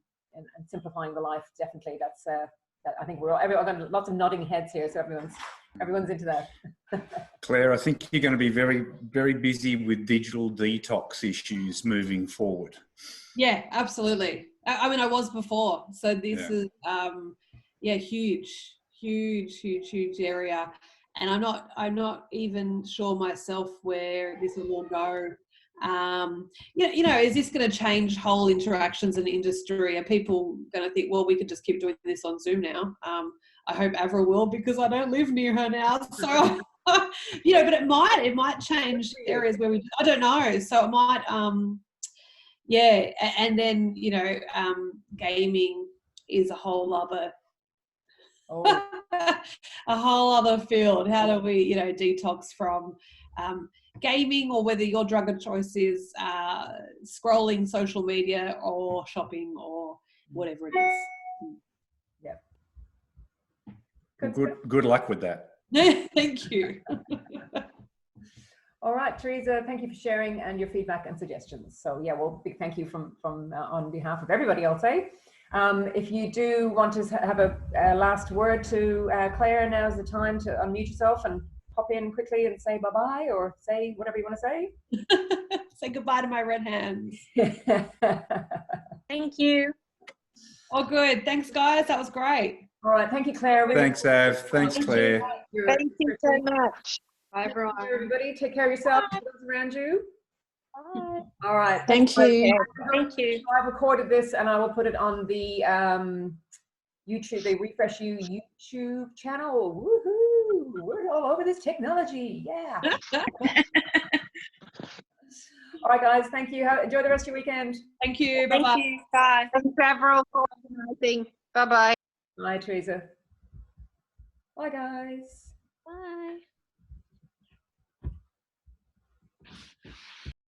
simplifying the life. Definitely, that's I think everyone got lots of nodding heads here, so everyone's into that. Claire, I think you're going to be very, very busy with digital detox issues moving forward. Yeah, absolutely. I mean, I was before, so this is huge area, and I'm not even sure myself where this will all go. You know, is this going to change whole interactions in the industry? Are people going to think, well, we could just keep doing this on Zoom now? I hope Avril will, because I don't live near her now. So, you know, but it might change areas where I don't know. So it might, and then, you know, gaming is a whole other a whole other field. How do we, you know, detox from gaming, or whether your drug of choice is scrolling social media or shopping or whatever it is. Yeah. Good luck with that. Thank you. All right, Teresa, thank you for sharing and your feedback and suggestions. So yeah, well, big thank you from on behalf of everybody, I'll say. If you do want to have a last word to Claire, now's the time to unmute yourself and pop in quickly and say bye-bye, or say whatever you want to say. Say goodbye to my red hands. Thank you. Oh, good. Thanks, guys. That was great. All right. Thank you, Claire. Thanks, Av. Thanks, Claire. Thank you so much. Bye, everyone. Everybody, take care of yourself and those around you. Bye. All right. Thank you. Thank you. I've recorded this and I will put it on the YouTube, the Refresh You YouTube channel. Woohoo! We're all over this technology. Yeah. All right, guys. Thank you. Enjoy the rest of your weekend. Thank you. Thank Bye-bye. you. Bye. Thanks, Avril, for organising. Bye-bye. Bye, Teresa. Bye, guys. Bye.